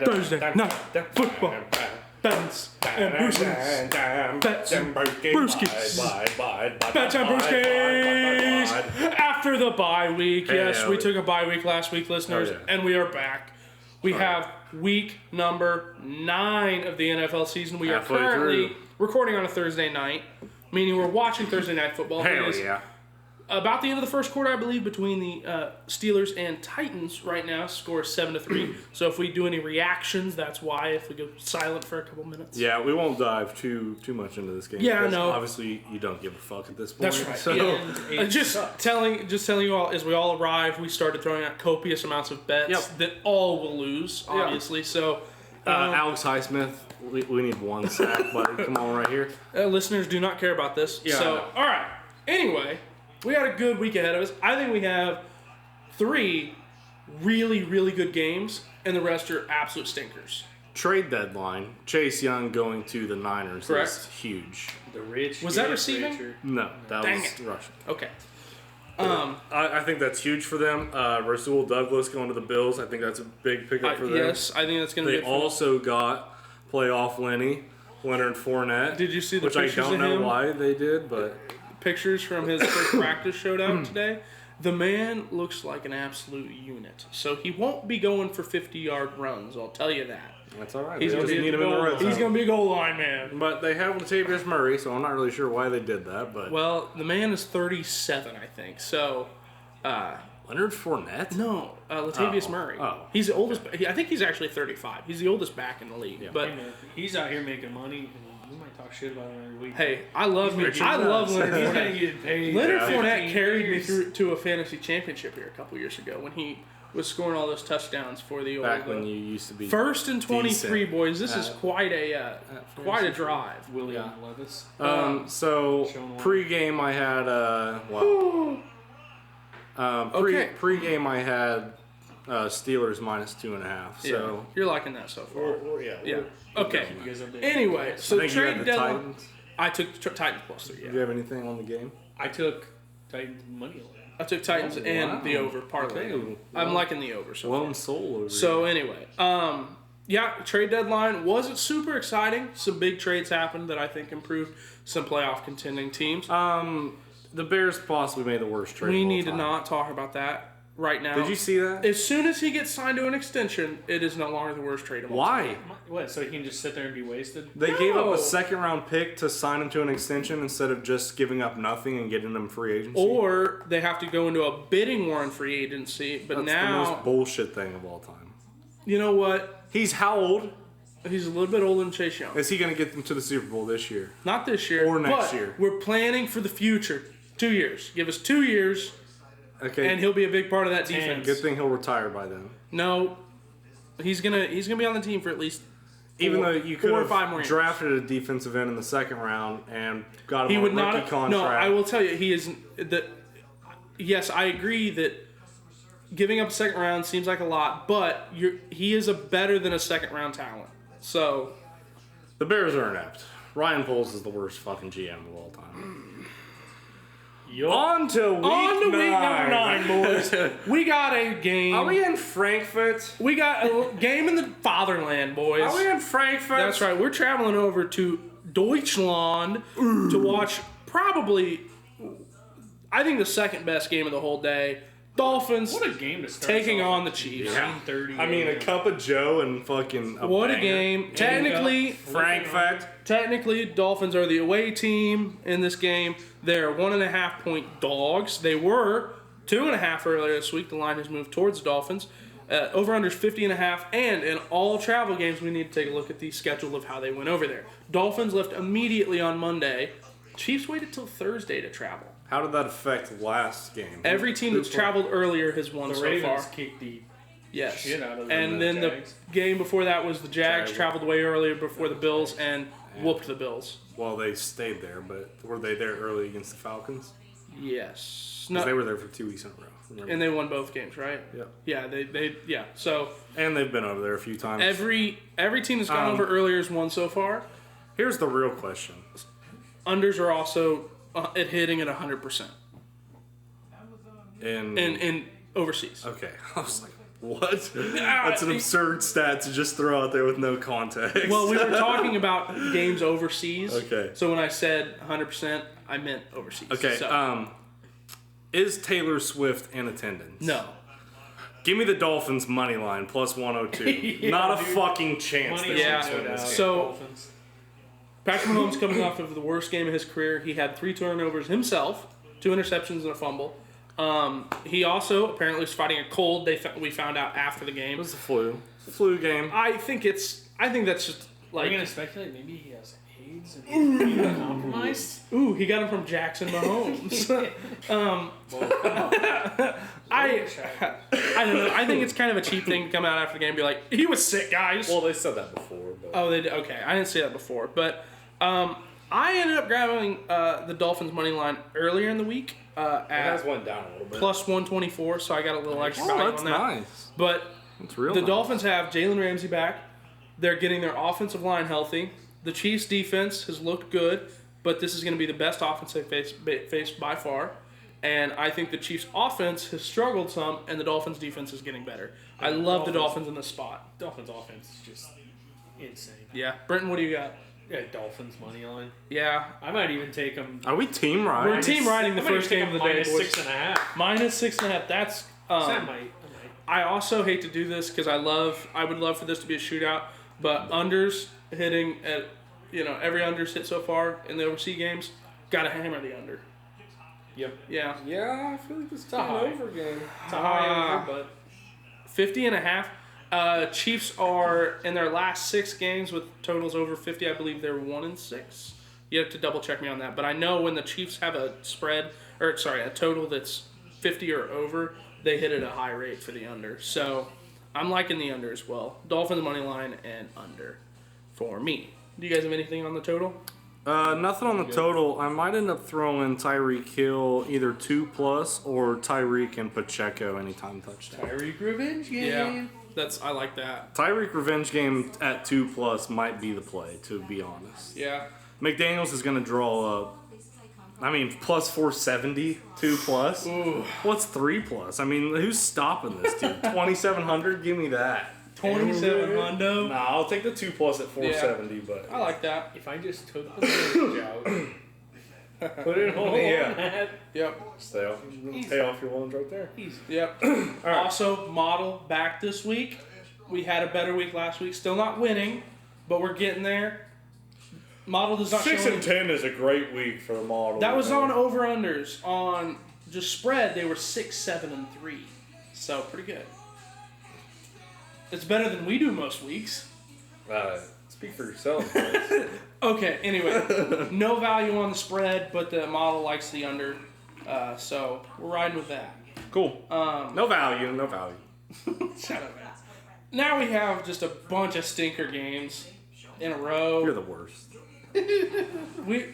Thursday night football. Bets and Brewskis. Bets and Brewskis. Bets and Brewskis. After the bye week. Yes, we took a bye week last week, listeners, and we are back. We have week number 9 of the NFL season. We are currently recording on a Thursday night, meaning we're watching Thursday night football. Hell yeah. About the end of the first quarter, I believe, between the Steelers and Titans right now, score 7-3. So if we do any reactions, that's why. If we go silent for a couple minutes. Yeah, we won't dive too much into this game. Yeah, I know. Obviously, you don't give a fuck at this point. That's right. So. Yeah. Just telling you all, as we all arrived, we started throwing out copious amounts of bets that all will lose, obviously. Yeah. So Alex Highsmith, we need one sack, buddy. Come on, right here. Listeners do not care about this. Yeah. So all right. Anyway. We got a good week ahead of us. I think we have 3 really, really good games, and the rest are absolute stinkers. Trade deadline. Chase Young going to the Niners Correct. Is huge. The rich. Was that receiving? Richer. No, that Dang was it. rushing. Okay. I think that's huge for them. Rasul Douglas going to the Bills. I think that's a big pickup for them. Yes, I think that's going to be They also got playoff Lenny, Leonard Fournette. Did you see the which pictures I don't of know him? why they did, but... Pictures from his first practice showed out today. The man looks like an absolute unit. So he won't be going for 50-yard runs, I'll tell you that. That's all right. He's going to be a goal line man. But they have Latavius Murray, so I'm not really sure why they did that. But well, the man is 37, I think. So, Leonard Fournette? No, Latavius Murray. Oh. He's the oldest. I think he's actually 35. He's the oldest back in the league. Yeah. But hey man, he's out here making money. We might talk shit about him every week. Hey, I love Leonard He's Fournette. gonna get paid. Leonard Fournette carried me through to a fantasy championship here a couple years ago when he was scoring all those touchdowns for the old. Back when you used to be first and 23, decent. boys. This is quite a drive. William Levis. So pre-game I had pre-game I had Steelers minus 2.5. So you're liking that so far. Yeah. Okay. You guys updated. Anyway, so I think you trade had the deadline. Titans. I took Titans plus 3. Yeah. Do you have anything on the game? I took Titans money line. I took Titans and the over parlay. Okay. I'm liking the over so far. Lone soul over So anyway, trade deadline wasn't super exciting. Some big trades happened that I think improved some playoff contending teams. The Bears possibly made the worst trade. We of all need to time. not talk about that right now. Did you see that? As soon as he gets signed to an extension, it is no longer the worst trade of all time. Why? What? So he can just sit there and be wasted? They gave up No. a second-round pick to sign him to an extension instead of just giving up nothing and getting him free agency. Or they have to go into a bidding war in free agency. But That's now, the most bullshit thing of all time. you know what? He's how old? He's a little bit older than Chase Young. Is he going to get them to the Super Bowl this year? Not this year. Or next but year. We're planning for the future. 2 years. Give us 2 years, Okay. and he'll be a big part of that defense. Good thing he'll retire by then. No, he's gonna be on the team for at least Even though you could 4 or 5 more have years. drafted a defensive end in the second round and got him He on would a not. rookie contract. No, I will tell you, he is that. Yes, I agree that giving up a second round seems like a lot, but he is a better than a second round talent. So The Bears are inept. Ryan Poles is the worst fucking GM of all time. On to week number 9, boys. We got a game. Are we in Frankfurt? We got a game in the fatherland, boys. Are we in Frankfurt? That's right. We're traveling over to Deutschland to watch probably, I think, the second best game of the whole day. Dolphins What a game to start. taking on the Chiefs. Yeah. 9:30. I mean, a cup of Joe and fucking What a banger. game. Technically, Frankfurt. Dolphins are the away team in this game. They're 1.5-point dogs. They were 2.5 earlier this week. The line has moved towards the Dolphins. Over-under is 50.5. And in all travel games, we need to take a look at the schedule of how they went over there. Dolphins left immediately on Monday. Chiefs waited till Thursday to travel. How did that affect last game? Every team that's traveled earlier has won the so Ravens far. kicked the Yes. shit out of and the then Jags. the game before that was the Jags Jags. traveled way earlier before the Bills and whooped the Bills. Well, they stayed there, but were they there early against the Falcons? Yes. Because they were there for 2 weeks in a row. Remember? And they won both games, right? Yep. Yeah, they So And they've been over there a few times. every team that's gone over earlier has won so far. Here's the real question. Unders are also at hitting at 100% In in overseas. Okay. I was like, What? That's an absurd stat to just throw out there with no context. Well, we were talking about games overseas. Okay. So when I said 100%, I meant overseas. Okay. So, Is Taylor Swift in attendance? no. Give me the Dolphins money line plus 102. Yeah, Not a dude. fucking chance. Money they're Yeah. gonna win this game. So- Dolphins. Patrick Mahomes coming off of the worst game of his career. He had 3 turnovers himself, 2 interceptions and a fumble. He also apparently was fighting a cold. We found out after the It game. was the flu. It's a flu game. I think that's just Are we like, gonna speculate? Maybe he has AIDS and he's compromised. ooh, he got him from Jackson Mahomes. I don't know. I think it's kind of a cheap thing to come out after the game and be like, he was sick, guys. Well, they said that before. But Oh, they did. Okay, I didn't see that before, but I ended up grabbing the Dolphins money line earlier in the week it has at went down a little bit. plus 124, so I got a little extra Oh, value that's on that. nice. But That's real the nice. Dolphins have Jalen Ramsey back. They're getting their offensive line healthy. The Chiefs' defense has looked good, but this is going to be the best offense they've faced by far. And I think the Chiefs' offense has struggled some, and the Dolphins' defense is getting better. I love the Dolphins in this spot. Dolphins offense is just insane. Yeah. Brenton, what do you got? Yeah, Dolphins money line. Yeah. I might even take them. Are we team right? We're team riding the first game of the day, boys. -6.5. Minus 6.5. That's. That might. I also hate to do this because I would love for this to be a shootout, but unders hitting at, every unders hit so far in the overseas games, gotta hammer the under. Yep. Yeah. Yeah, I feel like this is a high. over game. It's a high over, but 50.5. Chiefs are in their last 6 games with totals over 50. I believe they're 1-6. You have to double check me on that, but I know when the Chiefs have a total that's 50 or over, they hit at a high rate for the under. So I'm liking the under as well. Dolphins money line and under for me. Do you guys have anything on the total? Nothing on the total. I might end up throwing Tyreek Hill either 2+ or Tyreek and Pacheco anytime touchdown. Tyreek revenge game. Yeah, I like that. Tyreek revenge game at 2+ might be the play, to be honest. Yeah. McDaniels is going to draw up. Plus 470, 2+. Ooh. What's 3+? Who's stopping this dude? 2,700? Give me that. 27 Hondo. Nah, I'll take the 2+ at 470, but I like that. If I just took the range out, put it on Yeah. that. Yep. pay off your loans right there. Yep. Also, Model back this week. We had a better week last week. Still not winning, but we're getting there. Model does not show any- 10 is a great week for the Model. That was on over-unders. On just spread, they were 6, 7, and 3. So, pretty good. It's better than we do most weeks. Speak for yourself. Okay, anyway. No value on the spread, but the Model likes the under. So, we're riding with that. Cool. No value. Shut up, man. Now we have just a bunch of stinker games in a row. You're the worst.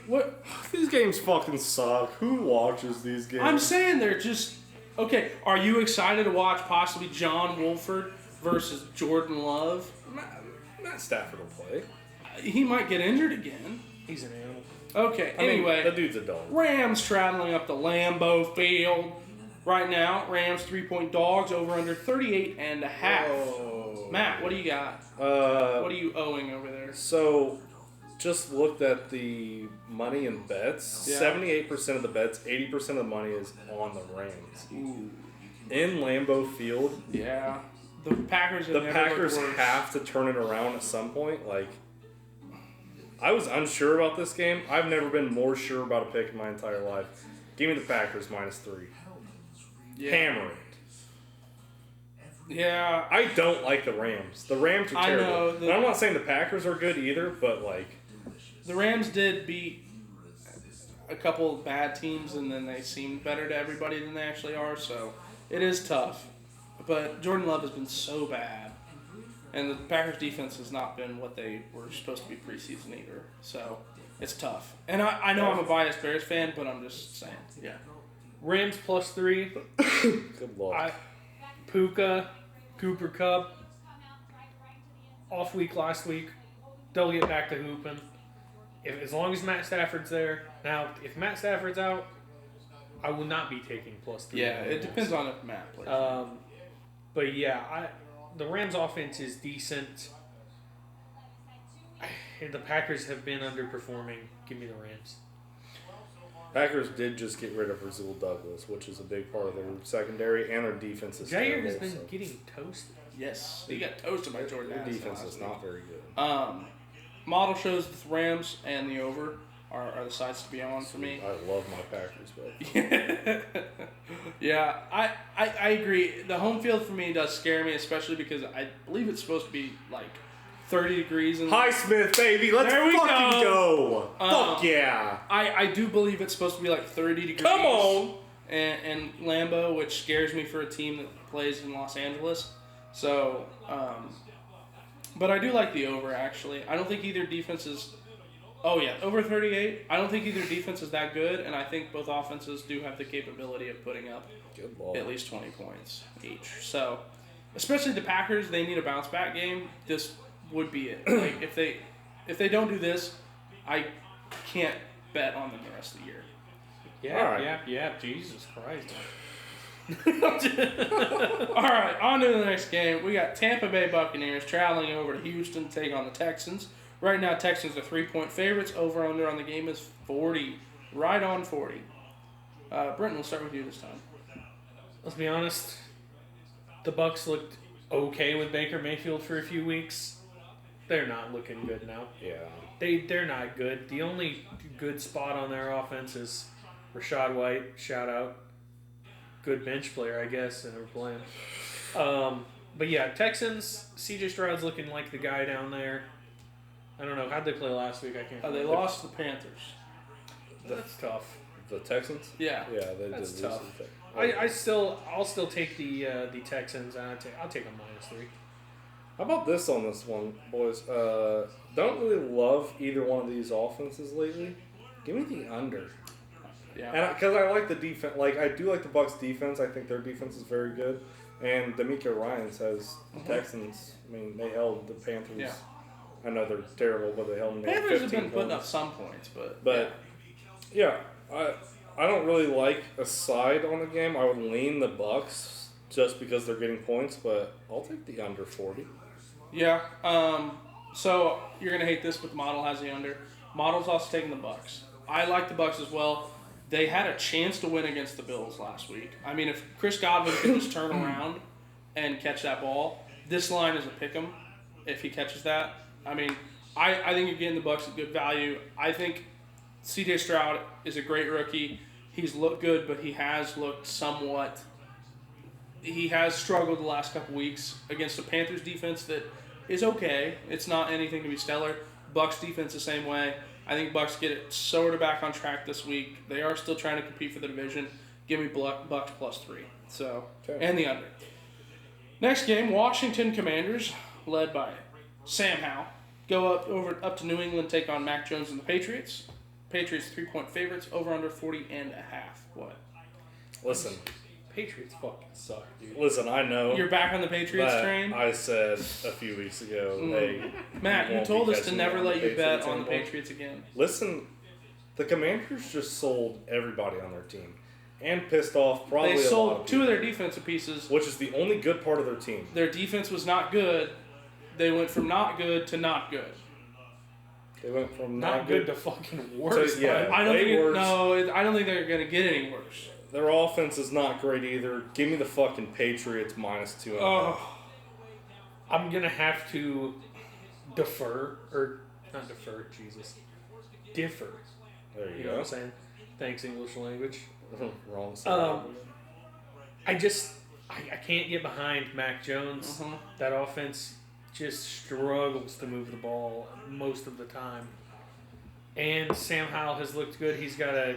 What? These games fucking suck. Who watches these games? I'm saying they're just okay. Are you excited to watch possibly John Wolford versus Jordan Love? Matt Stafford will play. He might get injured again. He's an animal. Okay. Anyway, the dude's a dog. Rams traveling up the Lambeau Field right now. Rams 3-point dogs over under 38.5. Oh. Matt, what do you got? What are you owing over there? So, just looked at the money and bets. Yeah. 78% of the bets, 80% of the money is on the Rams. In Lambeau Field, Yeah. The Packers have the never Packers looked worse. have to turn it around at some point. I was unsure about this game. I've never been more sure about a pick in my entire life. Give me the Packers -3. Yeah. Hammer it. Yeah. I don't like the Rams. The Rams are I terrible. know, And I'm not saying the Packers are good either, but The Rams did beat a couple of bad teams, and then they seemed better to everybody than they actually are, so it is tough. But Jordan Love has been so bad, and the Packers' defense has not been what they were supposed to be preseason either, so it's tough. And I know I'm a biased Bears fan, but I'm just saying, yeah. Rams +3. good luck. Puka, Cooper Cup. Off week last week. They'll get back to hooping. As long as Matt Stafford's there. Now, if Matt Stafford's out, I will not be taking +3. Yeah, it depends on if Matt plays. But yeah, the Rams' offense is decent. The Packers have been underperforming. Give me the Rams. Packers did just get rid of Rasul Douglas, which is a big part of their secondary, and their defense is Jair has terrible, been so getting toasted. Yes, he got toasted by Jordan their Addison defense last is week. not very good. Model shows the Rams and the over are the sides to be on for me. I love my Packers, but Yeah, I agree. The home field for me does scare me, especially because I believe it's supposed to be like 30 degrees. Highsmith, baby, let's There we fucking go! Fuck yeah! I do believe it's supposed to be like 30 degrees. Come on! And Lambeau, which scares me for a team that plays in Los Angeles. So, but I do like the over, actually. I don't think either defense is... Oh, yeah, over 38. I don't think either defense is that good, and I think both offenses do have the capability of putting up Good ball. at least 20 points each. So, especially the Packers, they need a bounce-back game. This would be it. Like, if they don't do this, I can't bet on them the rest of the year. Yeah. Jesus Christ. All right, on to the next game. We got Tampa Bay Buccaneers traveling over to Houston to take on the Texans. Right now, Texans are 3-point favorites. Over-under on the game is 40. Right on 40. Brenton, we'll start with you this time. Let's be honest. The Bucs looked okay with Baker Mayfield for a few weeks. They're not looking good now. Yeah. They're not good. The only good spot on their offense is Rashad White. Shout out. Good bench player, I guess, and we're playing. But yeah, Texans. C.J. Stroud's looking like the guy down there. I don't know. How'd they play last week? I can't. They remember. lost to the Panthers. That's tough. The Texans? Yeah. Yeah, they That's did lose tough. to the Texans. I'll still take the Texans. And I'll take a -3. How about this on this one, boys? Don't really love either one of these offenses lately. Give me the under. Yeah. And because I like the defense, like I do like the Bucs defense. I think their defense is very good. And D'Amico Ryans has the Texans. I mean, they held the Panthers. Yeah. I know they're terrible, but they held them. Panthers have 15 been putting up points. some points, but yeah, I don't really like a side on the game. I would lean the Bucs just because they're getting points, but I'll take the under 40. yeah. So you're gonna hate this, but the model has the under. Model's also taking the Bucs. I like the Bucs as well. They had a chance to win against the Bills last week. I mean, if Chris Godwin can just turn around and catch that ball, this line is a pick 'em if he catches that. I mean, I think you're getting the Bucs at good value. I think C.J. Stroud is a great rookie. He's looked good, but he has looked somewhat. He has struggled the last couple weeks against the Panthers defense that is okay. It's not anything to be stellar. Bucs defense the same way. I think Bucs get it sort of back on track this week. They are still trying to compete for the division. Give me Bucs +3. So, Okay. and the under. Next game, Washington Commanders, led by Sam Howell, go up to New England, take on Mac Jones and the Patriots. Patriots 3-point favorites, over under 40.5. What? Listen, Patriots fucking suck, dude. I know. You're back on the Patriots that train? I said a few weeks ago, hey, Matt, you won't told be us to catching never me on let the you bet Patriots on the anymore. Patriots again. Listen, the Commanders just sold everybody on their team and pissed off probably They a lot sold of two of people, their defensive pieces. which is the only good part of their team. Their defense was not good. They went from not good to not good. They went from Not good to fucking worse. So, yeah. bud. I don't Way think worse. I don't think they're going to get any worse. Their offense is not great either. Give me the fucking Patriots -2.5. Oh, I'm gonna have to defer, or not defer. Jesus, differ. There you You know go. what I'm saying? Thanks, English language. Wrong side. I can't get behind Mac Jones. Mhm. That offense just struggles to move the ball most of the time. And Sam Howell has looked good. He's got a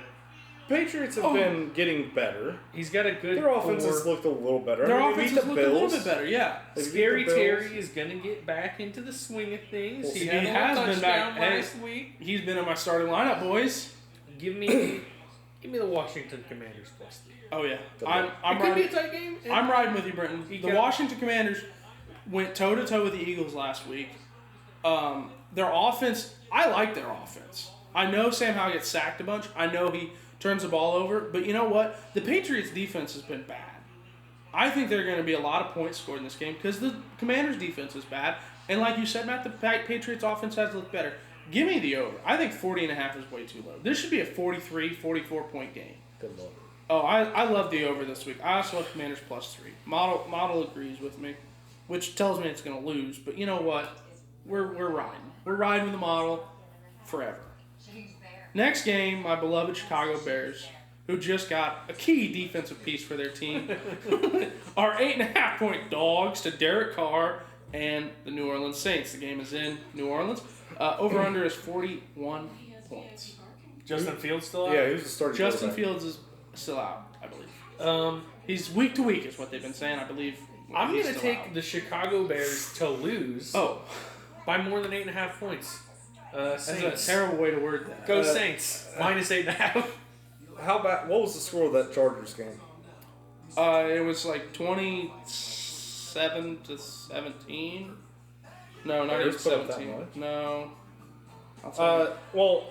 Patriots have been getting better. good. Their offense has core. looked a little better. their I mean, offense they has beat looked the a little Bills. bit better, yeah. They beat Scary the Bills. Terry is gonna get back into the swing of things. Well, He he had a has been touchdown back. Hey. last week. He's been in my starting lineup, boys. Give me the Washington Commanders +3. Oh yeah, Good I'm luck. I'm It could be a riding, tight game. I'm riding with you, Brenton. He The got- Washington Commanders went toe to toe with the Eagles last week. Their offense, I like their offense. I know Sam Howell gets sacked a bunch. I know he turns the ball over, but you know what? The Patriots defense has been bad. I think there are going to be a lot of points scored in this game because the Commanders' defense is bad. And like you said, Matt, the Patriots' offense has looked better. Give me the over. I think 40.5 is way too low. This should be a 43, 44-point game. Good luck. Oh, I love the over this week. I also love Commanders +3. Model agrees with me, which tells me it's going to lose. But you know what? We're riding. We're riding with the model forever. Next game, my beloved Chicago Bears, who just got a key defensive piece for their team, are 8.5-point dogs to Derek Carr and the New Orleans Saints. The game is in New Orleans. Over-under is 41 points. Justin Fields still out? Yeah, who's the starting Justin quarterback? Fields is still out, I believe. He's week to week is what they've been saying, I believe. I'm He's going to still take out. the Chicago Bears to lose by more than 8.5 points. That's Saints. a terrible way to word that. Go Saints. Minus 8.5. How about what was the score of that Chargers game? It was like 27 to 17. No, not even Bears put up that 17. much? No. I'll tell you. Well,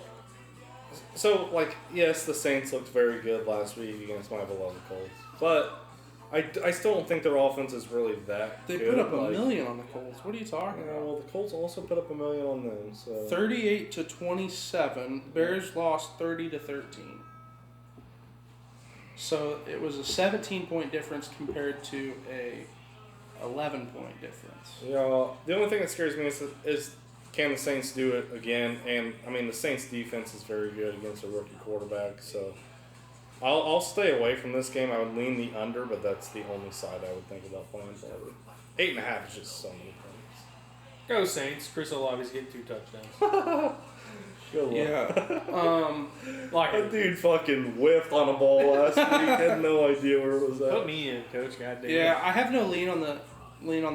so like yes, the Saints looked very good last week against my beloved Colts, but I still don't think their offense is really that They good. put up a like, million on the Colts. What are you talking Yeah, about? well, the Colts also put up a million on them. So 38 to 27. Bears lost 30 to 13. So it was a 17-point difference compared to a 11-point difference. yeah, the only thing that scares me is can the Saints do it again? And I mean the Saints defense is very good against a rookie quarterback, so. I'll stay away from this game. I would lean the under, but that's the only side I would think about playing probably. 8.5 is just so many points. Go Saints. Chris Olave's getting 2 touchdowns. Good luck. Yeah. That dude fucking whiffed on a ball last week. Had no idea where it was Put at. me in, Coach. Goddamn. Yeah, I have no lean on the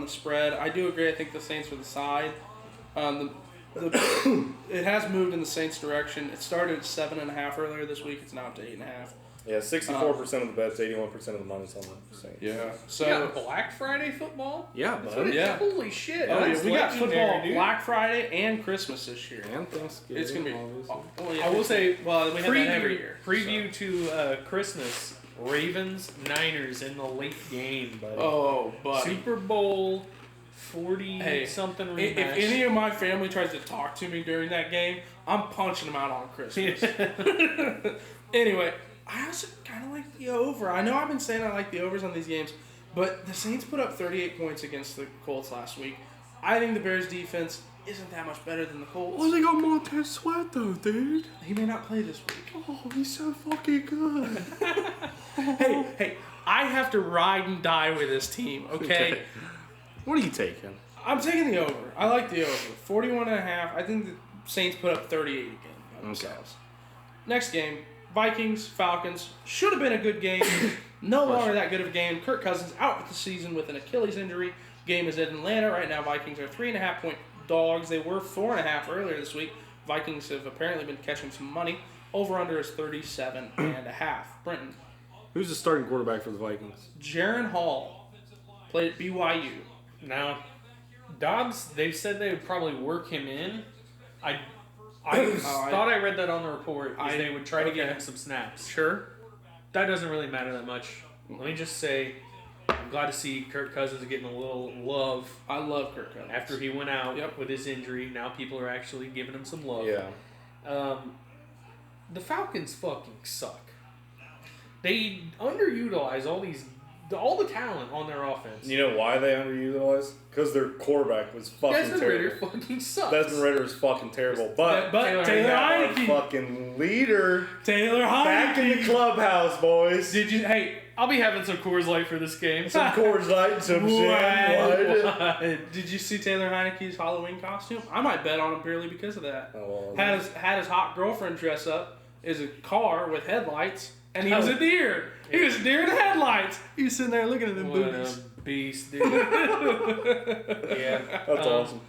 spread. I do agree. I think the Saints are the side. It has moved in the Saints' direction. It started at 7.5 earlier this week. It's now up to 8.5. Yeah, 64% of the bets, 81% of the money's on the Saints. Yeah. So So Black Friday football. Yeah, What bud. is- Yeah. Holy shit! oh, That's yeah, we got legendary, football dude. Black Friday and Christmas this year. And Thanksgiving. It's gonna be. obviously. Well, yeah, I will say, well, we have that every year. Preview to Christmas. Ravens Niners in the late game, buddy. Oh, buddy. Super Bowl 40 Hey, something If rematch. any of my family tries to talk to me during that game, I'm punching them out on Christmas. Anyway, I also kind of like the over. I know I've been saying I like the overs on these games, but the Saints put up 38 points against the Colts last week. I think the Bears' defense isn't that much better than the Colts. Well, they got Montez Sweat though, dude. He may not play this week. Oh, he's so fucking good. Hey, I have to ride and die with this team, okay? What are you taking? I'm taking the over. I like the over. 41.5. I think the Saints put up 38 again by themselves. Next game, Vikings, Falcons. Should have been a good game. No longer that good of a game. Kirk Cousins out for the season with an Achilles injury. Game is in Atlanta. Right now, Vikings are 3.5-point dogs. They were 4.5 earlier this week. Vikings have apparently been catching some money. Over-under is 37.5. Brenton. Who's the starting quarterback for the Vikings? Jaron Hall played at BYU. Now, Dobbs, they've said they would probably work him in. I thought I read that on the report. They would try to get him some snaps. Sure. That doesn't really matter that much. Let me just say, I'm glad to see Kirk Cousins getting a little love I love Kirk Cousins. after he went out Yep. with his injury. Now people are actually giving him some love. Yeah. The Falcons fucking suck. They underutilize all the talent on their offense. You know why they underutilized? Because their quarterback was fucking Desmond Ritter terrible. fucking sucks. Desmond Ritter is fucking terrible. But Taylor they got our Heineke. fucking leader Taylor Heineke. back in the clubhouse, boys. Did you? Hey, I'll be having some Coors Light for this game. Some Coors Light and some shit. What? did you see Taylor Heineke's Halloween costume? I might bet on him purely because of that. Oh, well, Had his hot girlfriend dress up as a car with headlights, and he was a deer. He was a deer in the headlights. He was sitting there looking at them What boobies. a beast, dude. Yeah. That's awesome.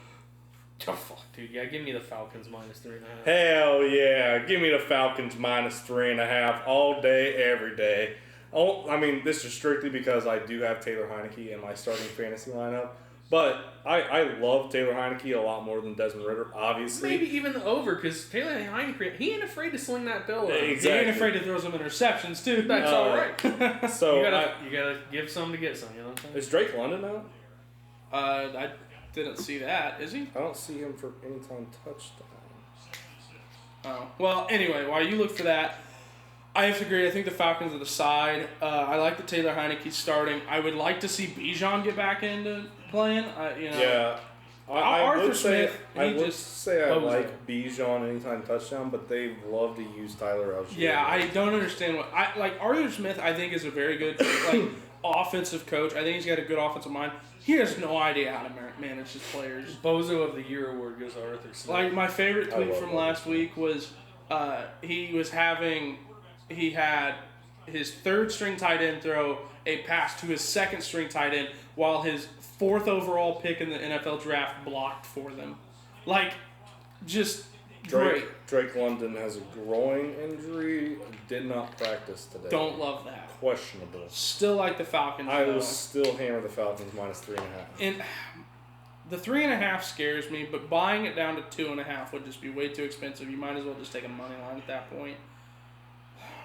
Oh, fuck, dude. Yeah, give me the Falcons -3.5. Hell yeah. Give me the Falcons -3.5 all day, every day. Oh, I mean, this is strictly because I do have Taylor Heineke in my starting fantasy lineup. But I love Taylor Heineke a lot more than Desmond Ritter, obviously. Maybe even the over, because Taylor Heineke, he ain't afraid to sling that bill around. Exactly. He ain't afraid to throw some interceptions too. That's all right. So You gotta give some to get some, you know what I'm saying? is Drake London out? I didn't see that. Is he? I don't see him for anytime touchdown. Oh. Well, anyway, while you look for that, I have to agree. I think the Falcons are the side. I like the Taylor Heineke's starting. I would like to see Bijan get back into playing. Yeah. I Arthur would say Smith, I he would just say I posed like Bijan anytime touchdown, but they love to use Tyler Algier. Yeah, I don't understand what I like. Arthur Smith, I think, is a very good offensive coach. I think he's got a good offensive mind. He has no idea how to manage his players. Bozo of the Year award goes to Arthur Smith. Like my favorite I tweet love from Arthur last Smith. week was he had his third string tight end throw a pass to his second string tight end while his fourth overall pick in the NFL draft blocked for them. Like, just great. Drake London has a groin injury. Did not practice today. Don't love that. Questionable. Still like the Falcons. I though. will still hammer the Falcons minus 3.5. And the 3.5 scares me, but buying it down to 2.5 would just be way too expensive. You might as well just take a money line at that point.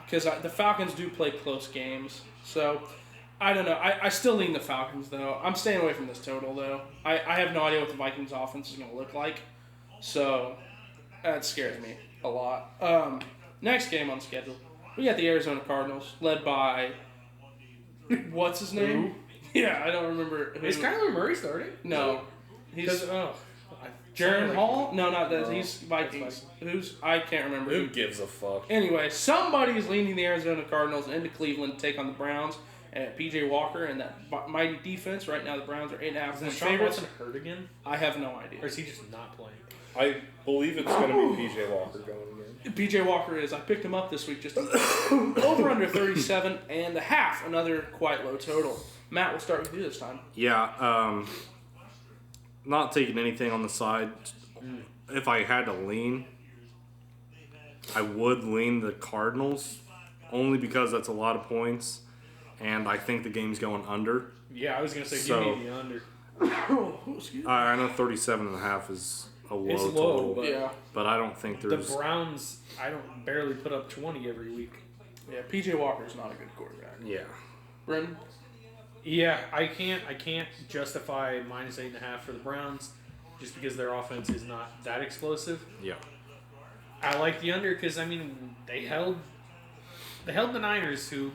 Because the Falcons do play close games. So, I don't know. I still lean the Falcons, though. I'm staying away from this total, though. I have no idea what the Vikings offense is going to look like. So, that scares me a lot. Next game on schedule. We got the Arizona Cardinals, led by... What's his name? Yeah, I don't remember. Who. Is Kyler Murray starting? No. He's... Jaron Hall? No, not that. He's Vikings. Who's... I can't remember. Who gives a fuck? Anyway, somebody's leading the Arizona Cardinals into Cleveland to take on the Browns. And PJ Walker and that mighty defense. Right now, the Browns are 8.5 point Is Sean favorites. Watson hurt again? I have no idea. Or is he just not playing? I believe it's going to be PJ Walker going again. PJ Walker is. I picked him up this week just over under 37.5. Another quite low total. Matt, we'll start with you this time. Yeah, not taking anything on the side. If I had to lean, I would lean the Cardinals, only because that's a lot of points, and I think the game's going under. Yeah, I was going to say, So- give me the under. I know 37.5 is a low It's low, total, but Yeah. but I don't think the there's... Browns, I don't barely put up 20 every week. Yeah, PJ Walker's not a good quarterback. Yeah. Brendan? Yeah, I can't justify minus 8.5 for the Browns just because their offense is not that explosive. Yeah. I like the under because I mean they held the Niners, who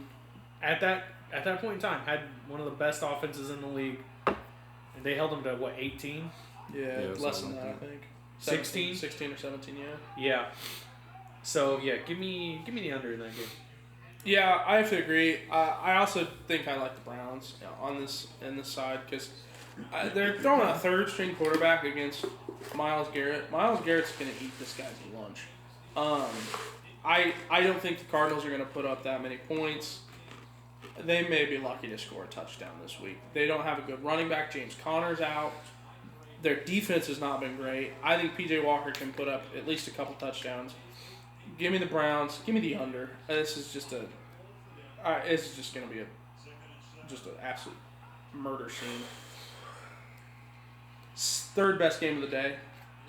at that point in time had one of the best offenses in the league, and they held them to what 18? Yeah, less than something that, like I think. 16? 16 or 17, yeah. Yeah. So yeah, give me the under in that game. Yeah, I have to agree. I also think I like the Browns on this side because they're throwing a third string quarterback against Myles Garrett. Myles Garrett's going to eat this guy's lunch. I don't think the Cardinals are going to put up that many points. They may be lucky to score a touchdown this week. They don't have a good running back. James Conner's out. Their defense has not been great. I think PJ Walker can put up at least a couple touchdowns. Give me the Browns. Give me the under. This is just it's just going to be just an absolute murder scene. Third best game of the day.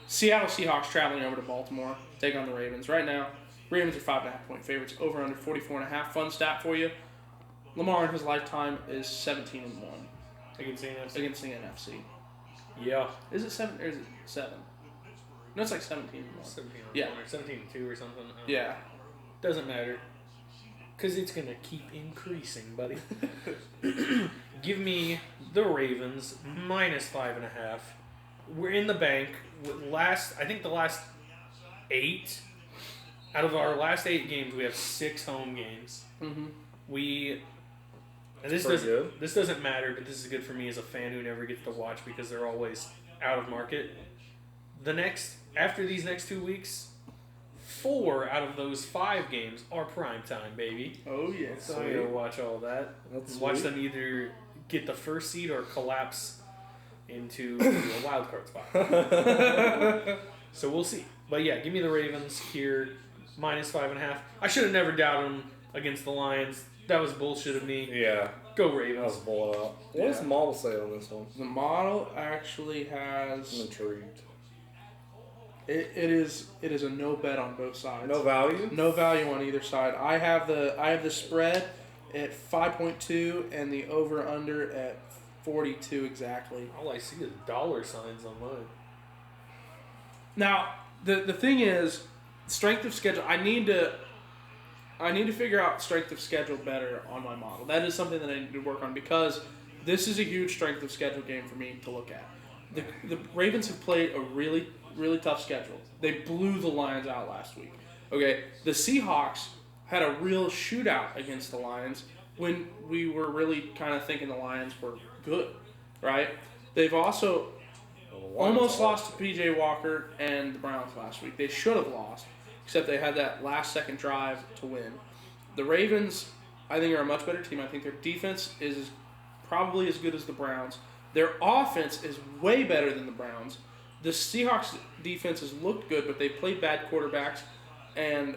Seattle Seahawks traveling over to Baltimore. Take on the Ravens. Right now, Ravens are 5.5 point favorites. Over under 44.5. Fun stat for you. Lamar in his lifetime is 17-1 Against the NFC. against the NFC. Yeah. Is it 7 or is it 7? No, it's like 17-1. 17 Yeah. or 17-2 or something. Yeah. Doesn't matter. Because it's going to keep increasing, buddy. Give me the Ravens minus 5.5. We're in the bank. I think the last 8, out of our last 8 games, we have 6 home games. Mm-hmm. And this Pretty doesn't matter, but this is good for me as a fan who never gets to watch because they're always out of market. After these next 2 weeks, 4 out of those 5 games are prime time, baby. Oh, yeah. So you'll watch all that. That's Watch sweet. them either get the first seed or collapse into a wild card spot. So we'll see. But yeah, give me the Ravens here, minus 5.5. I should have never doubted them against the Lions. That was bullshit of me. Yeah. Go That Ravens. was a blowout. What does the model say on this one? The model actually I'm has intrigued. it is a no bet on both sides. No value? No value on either side. I have the spread at 5.2 and the over under at 42 exactly. All I see is dollar signs on mine. Now the thing is, strength of schedule. I need to figure out strength of schedule better on my model. That is something that I need to work on because this is a huge strength of schedule game for me to look at. The Ravens have played a really, really tough schedule. They blew the Lions out last week. Okay, the Seahawks had a real shootout against the Lions when we were really kind of thinking the Lions were good, right? They've also almost lost to P.J. Walker and the Browns last week. They should have lost, except they had that last-second drive to win. The Ravens, I think, are a much better team. I think their defense is probably as good as the Browns. Their offense is way better than the Browns. The Seahawks' defense has looked good, but they played bad quarterbacks. And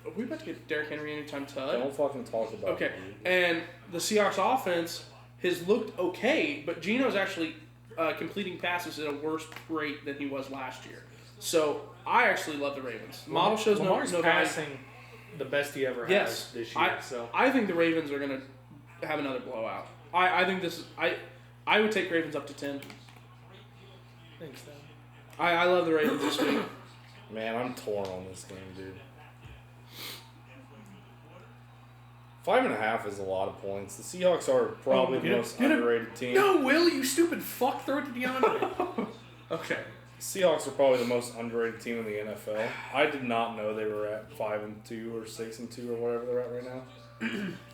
are we about to get Derrick Henry anytime Tug? Don't fucking talk about Okay, it. and the Seahawks offense has looked okay, but Geno's actually completing passes at a worse rate than he was last year. So I actually love the Ravens. Model shows Lamar's no value. passing the best he ever Yes, has this year. So I think the Ravens are going to have another blowout. I think this is I would take Ravens up to 10. thanks, Dan. I love the Ravens this week. Man, I'm torn on this game, dude. 5.5 is a lot of points. The Seahawks are probably the most underrated team. No, Will, you stupid fuck! Throw it to DeAndre. Okay. Seahawks are probably the most underrated team in the NFL. I did not know they were at 5-2 or 6-2 or whatever they're at right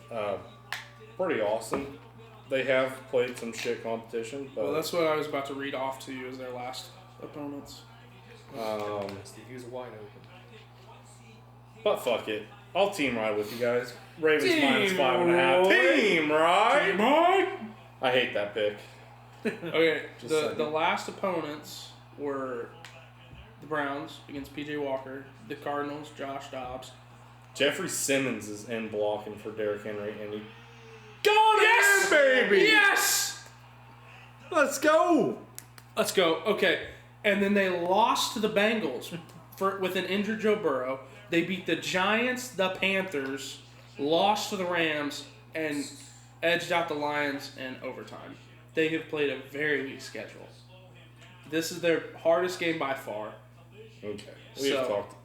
now. Pretty awesome. They have played some shit competition, but Well, that's what I was about to read off to you as their last opponents. He was wide open. but fuck it. I'll team ride with you guys. Ravens Team minus 5.5. ride. Team ride. I hate that pick. Okay, Just the saying. last opponents were the Browns against P.J. Walker, the Cardinals, Josh Dobbs. Jeffrey Simmons is in blocking for Derrick Henry, and he Yes! baby. Yes! Let's go. Let's go. Okay. And then they lost to the Bengals with an injured Joe Burrow. They beat the Giants, the Panthers, lost to the Rams, and edged out the Lions in overtime. They have played a very weak schedule. This is their hardest game by far. Okay. We've So- talked.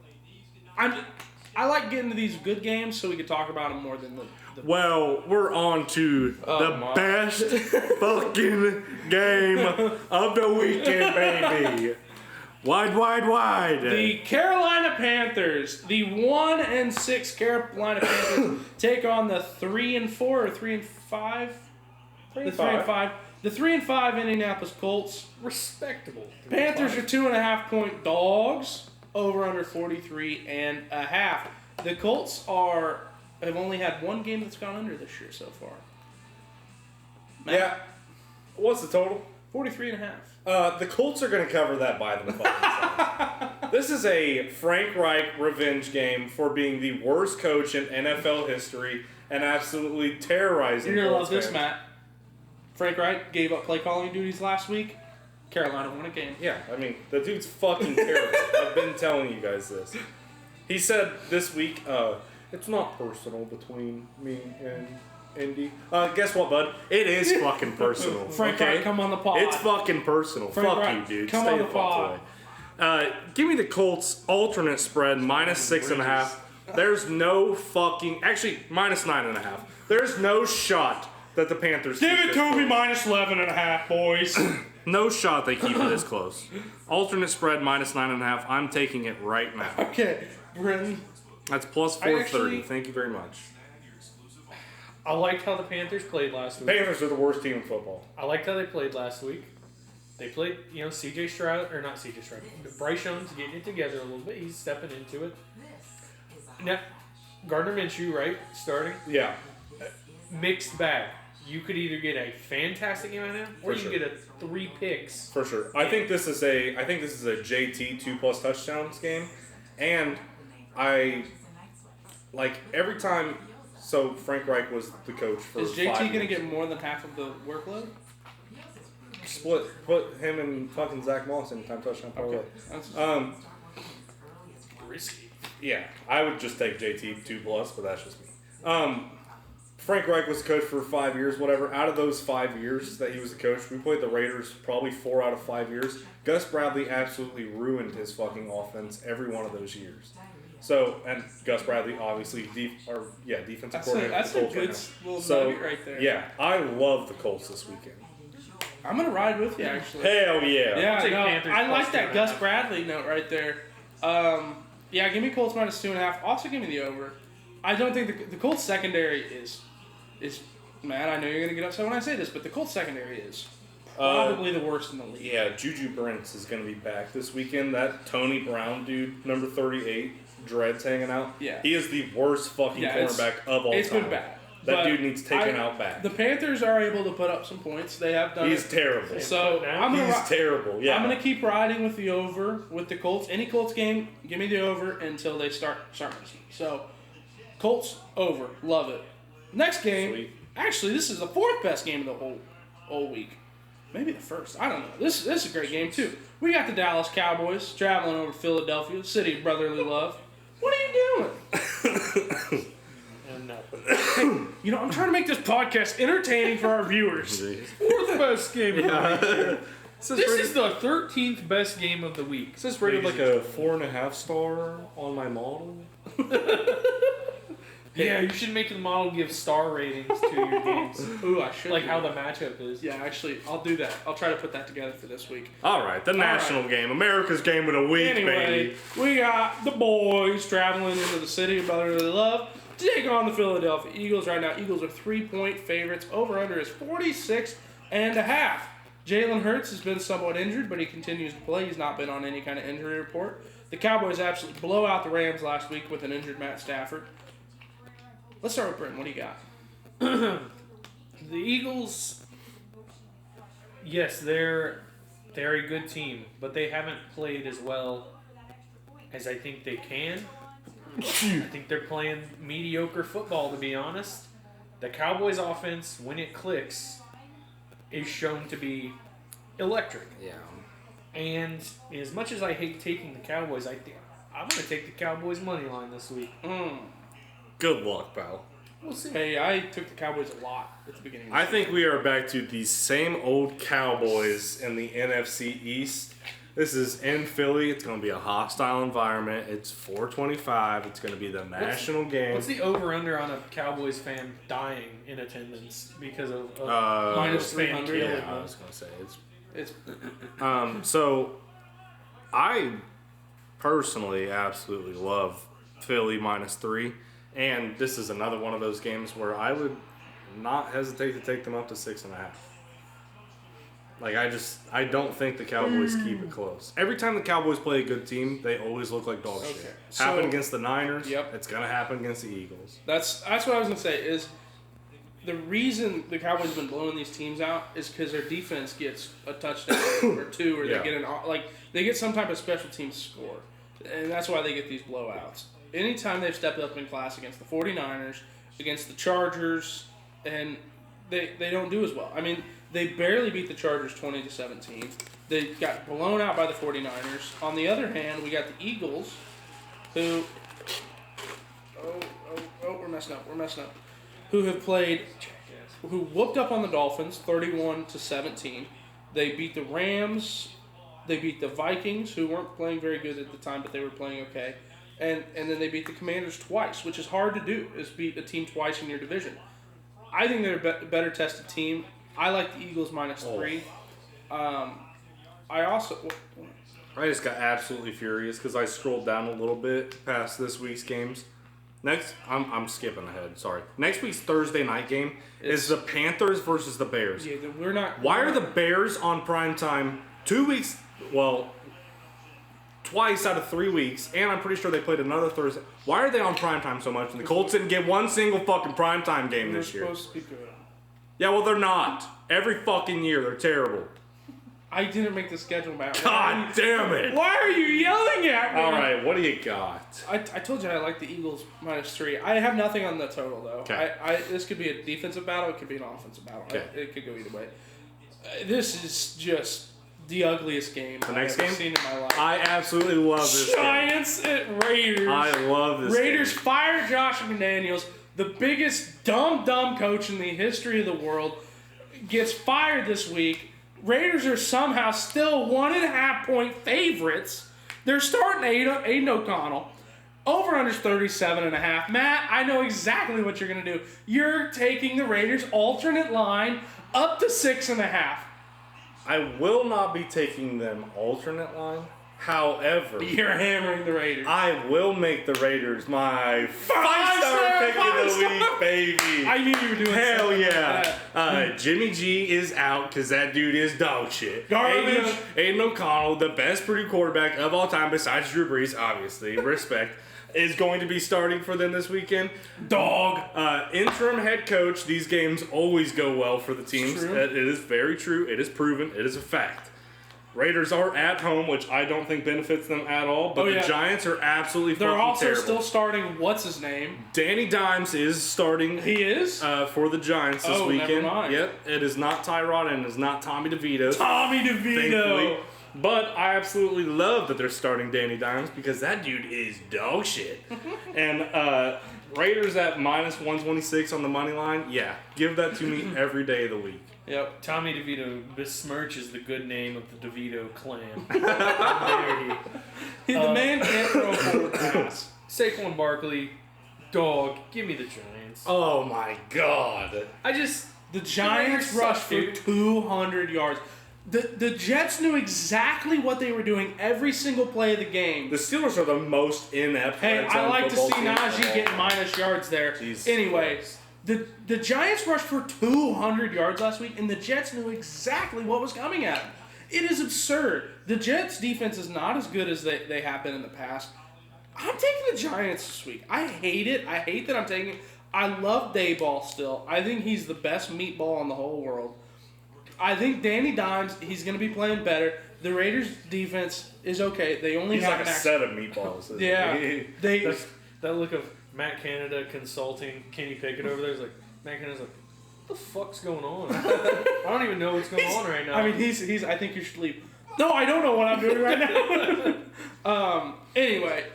I like getting to these good games so we can talk about them more than the Well, we're on to the my. best fucking game of the weekend, baby. Wide, wide, wide. The Carolina Panthers, the 1-6 Carolina Panthers, take on the 3-4 or 3-5. The 3-5. The 3-5 Indianapolis Colts. Respectable. Panthers are 2.5-point dogs. Over under 43.5. The Colts have only had one game that's gone under this year so far. Matt, Yeah. What's the total? 43.5. The Colts are going to cover that by themselves. This is a Frank Reich revenge game for being the worst coach in NFL history and absolutely terrorizing. You're gonna love Colts this, fans. Matt. Frank Reich gave up play calling duties last week. Carolina won a game. Yeah, I mean, the dude's fucking terrible. I've been telling you guys this. He said this week, it's not personal between me and Indy. Guess what, bud? It is fucking personal. Frank okay? Reich, come on the pod. It's fucking personal. Frank Fuck Reich, you, dude. come Stay on the the fuck pod. away. Give me the Colts alternate spread minus 6.5. There's no fucking... Actually, minus 9.5. There's no shot that the Panthers Give keep it this to close. me minus 11.5, boys. No shot they keep it this close. Alternate spread minus 9.5. I'm taking it right now. Okay, Brenton. That's plus I 430. actually- Thank you very much. I liked how the Panthers played last week. Panthers are the worst team in football. I liked how they played last week. They played, C.J. Stroud, or not C.J. Stroud, Bryce Young's getting it together a little bit. He's stepping into it. Now, Gardner Minshew, right, starting. Yeah. Mixed bag. You could either get a fantastic game out of him, or For you sure. can get a 3 picks. For sure. I think this is a JT 2+ touchdowns game. And I like every time So Frank Reich was the coach for Is 5 JT years. going to get more than half of the workload? Split. Put him and fucking Zach Moss in time touchdown parlay. Okay. That's, Risky. Yeah, I would just take JT 2+, but that's just me. Frank Reich was the coach for 5 years, whatever. Out of those 5 years that he was the coach, we played the Raiders probably 4 out of 5 years. Gus Bradley absolutely ruined his fucking offense every one of those years. So, and Gus Bradley obviously, defensive coordinator. that's for a the Colts good right now. little So, nugget right there. yeah, I love the Colts this weekend. I'm going to ride with you, actually. Hell yeah. Yeah, take no, Panthers I like plus that 2.5. Gus Bradley note right there. Yeah, give me Colts minus 2.5. Also, give me the over. I don't think the Colts secondary is. Man, I know you're gonna get upset when I say this, but the Colts secondary is probably the worst in the league. Yeah, Juju Brents is going to be back this weekend. That Tony Brown dude, number 38, dreads hanging out. Yeah. He is the worst fucking cornerback of all It's time. been bad. That But dude needs taken out back. The Panthers are able to put up some points. They have done He's it. terrible. So I'm gonna He's terrible. Yeah. I'm gonna keep riding with the over with the Colts. Any Colts game, give me the over until they start missing. So Colts over, love it. Next game, Sweet. actually, this is the fourth best game of the whole week. Maybe the first. I don't know. This is a great game too. We got the Dallas Cowboys traveling over to Philadelphia, city of brotherly love. What are you doing? And nothing. You know, I'm trying to make this podcast entertaining for our viewers. Fourth best game of the week. This This is the 13th best game of the week. Is this rated like a 4.5 star on my model? Yeah, you should make the model give star ratings to your games. Ooh, I should. Like do how the that. matchup is. Yeah, actually, I'll do that. I'll try to put that together for this week. All right, the national game, America's game of the week, Anyway, baby. we got the boys traveling into the city of brotherly love to take on the Philadelphia Eagles right now. Eagles are 3-point favorites. Over-under is 46.5. Jalen Hurts has been somewhat injured, but he continues to play. He's not been on any kind of injury report. The Cowboys absolutely blow out the Rams last week with an injured Matt Stafford. Let's start with Britton. What do you got? The Eagles, yes, they're a good team, but they haven't played as well as I think they can. I think they're playing mediocre football, to be honest. The Cowboys' offense, when it clicks, is shown to be electric. Yeah. And as much as I hate taking the Cowboys, I'm going to take the Cowboys' money line this week. Good luck, pal. We'll see. Hey, I took the Cowboys a lot at the beginning of the I season. think we are back to the same old Cowboys in the NFC East. This is in Philly. It's going to be a hostile environment. It's 4:25. It's going to be the national game. What's the over-under on a Cowboys fan dying in attendance because of Minus fan 300, killing Yeah, I them? was going to say It's So, I personally absolutely love Philly -3, and this is another one of those games where I would not hesitate to take them up to 6.5. Like I don't think the Cowboys keep it close. Every time the Cowboys play a good team, they always look like dog shit. Okay. Happened So- against the Niners. Yep. It's gonna happen against the Eagles. That's what I was gonna say. Is the reason the Cowboys have been blowing these teams out is because their defense gets a touchdown or two, or Yeah. they get they get some type of special teams score, and that's why they get these blowouts. Anytime they've stepped up in class against the 49ers, against the Chargers, and they don't do as well. I mean, they barely beat the Chargers 20-17. They got blown out by the 49ers. On the other hand, we got the Eagles, who we're messing up. Who have played, who whooped up on the Dolphins 31-17. They beat the Rams. They beat the Vikings, who weren't playing very good at the time, but they were playing okay. And then they beat the Commanders twice, which is hard to do, is beat a team twice in your division. I think they're a better tested team. I like the Eagles -3. I also... I just got absolutely furious because I scrolled down a little bit past this week's games. Next, I'm skipping ahead. Sorry. Next week's Thursday night game is the Panthers versus the Bears. Yeah, we're not... Why are the Bears on primetime 2 weeks? Well, twice out of 3 weeks, and I'm pretty sure they played another Thursday. Why are they on primetime so much? And the Colts didn't get one single fucking primetime game They're this year. supposed to be good. Yeah, well, they're not. Every fucking year, they're terrible. I didn't make the schedule, Matt. God damn it! Why are you yelling at me? All right, what do you got? I told you I like the Eagles -3. I have nothing on the total though. Okay. This could be a defensive battle. It could be an offensive battle. Okay. It could go either way. This is just the ugliest game next I've ever game? seen in my life. I absolutely love this game. Giants at Raiders. I love this Raiders game. fire Josh McDaniels, the biggest dumb coach in the history of the world, gets fired this week. Raiders are somehow still 1.5 point favorites. They're starting Aiden O'Connell. Over-under's 37.5. Matt, I know exactly what you're going to do. You're taking the Raiders' alternate line up to 6.5. I will not be taking them alternate line. However, You're hammering the Raiders. I will make the Raiders my Five-star five-star pick of the five-star. week, baby. I knew you were doing Hell something yeah. like that. Jimmy G is out because that dude is dog shit. Garbage. Aiden O'Connell, the best Purdue quarterback of all time besides Drew Brees, obviously, respect, is going to be starting for them this weekend. Dog. Interim head coach, these games always go well for the teams. True. It is very true. It is proven. It is a fact. Raiders are at home, which I don't think benefits them at all, but Oh, yeah. the Giants are absolutely They're fucking also terrible. still starting, what's his name? Danny Dimes is starting He is? for the Giants this Oh, never weekend. mind. Yep, it is not Tyrod and it is not Tommy DeVito. Tommy Thankfully. DeVito. But I absolutely love that they're starting Danny Dimes because that dude is dog shit. And Raiders at -126 on the money line. Yeah, give that to me every day of the week. Yep. Tommy DeVito besmirches the good name of the DeVito clan. There he- The man can't throw a forward pass. Saquon Barkley, dog, give me the Giants. Oh my god. The Giants Raiders rushed suck, for dude. 200 yards. The Jets knew exactly what they were doing every single play of the game. The Steelers are the most inept. Hey, red I zone like to football see team of all Najee getting time. minus yards there. Jesus Anyway, Christ. the Giants rushed for 200 yards last week, and the Jets knew exactly what was coming at them. It is absurd. The Jets' defense is not as good as they have been in the past. I'm taking the Giants this week. I hate it. I hate that I'm taking it. I love Dayball still. I think he's the best meatball in the whole world. I think Danny Dimes, he's going to be playing better. The Raiders' defense is okay. They only He's have like an a act- set of meatballs. isn't Yeah. he? They That look of Matt Canada consulting Kenny Pickett over there is like, Matt Canada's like, what the fuck's going on? I don't even know what's going on right now. I mean, he's. I think you should leave. No, I don't know what I'm doing right now. Anyway,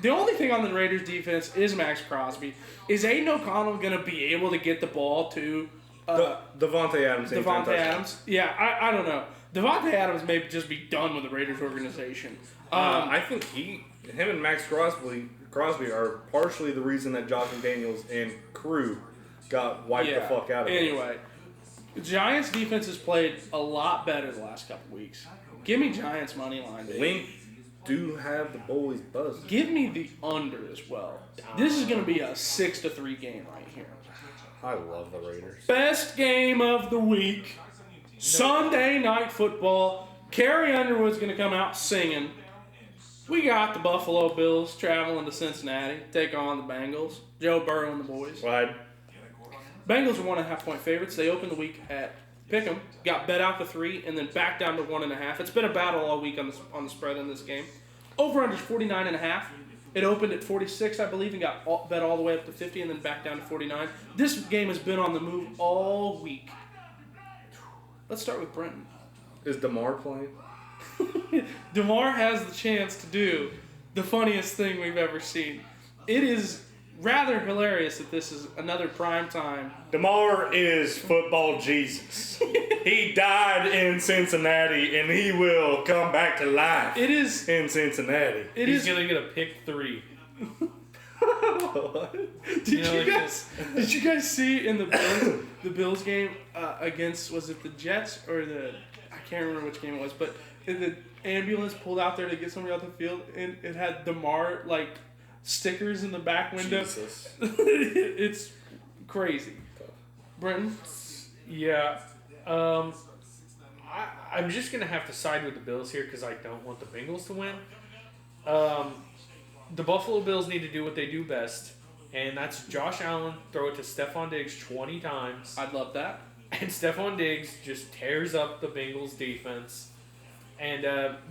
the only thing on the Raiders defense is Max Crosby. Is Aiden O'Connell gonna be able to get the ball to Devontae Adams. anytime Devontae touchdown. Adams? Yeah, I don't know. Devontae Adams may just be done with the Raiders organization. I think him and Max Crosby are partially the reason that Josh McDaniels and crew got wiped the fuck out of it. Anyway, the Giants defense has played a lot better the last couple weeks. Give me Giants money line, baby. Link do have the boys buzzing. Give me the under as well. This is going to be a 6-3 game right here. I love the Raiders. Best game of the week. Sunday night football. Carrie Underwood's going to come out singing. We got the Buffalo Bills traveling to Cincinnati, take on the Bengals. Joe Burrow and the boys. Right. Bengals are 1.5 point favorites. They opened the week at Pick'em, got bet out to 3, and then back down to 1.5. It's been a battle all week on the spread in this game. Over under 49.5. It opened at 46, I believe, and got bet all the way up to 50, and then back down to 49. This game has been on the move all week. Let's start with Brenton. Is DeMar playing? DeMar has the chance to do the funniest thing we've ever seen. It is rather hilarious that this is another prime time. DeMar is football Jesus. He died in Cincinnati and he will come back to life It is. in Cincinnati. It he's is. going to get a pick 3. Did you guys see in the Bills game against, was it the Jets or I can't remember which game it was, but the ambulance pulled out there to get somebody out the field and it had DeMar like stickers in the back window. Jesus. It's crazy. Brenton? Yeah. I'm just going to have to side with the Bills here because I don't want the Bengals to win. The Buffalo Bills need to do what they do best, and that's Josh Allen throw it to Stephon Diggs 20 times. I'd love that. And Stephon Diggs just tears up the Bengals defense. And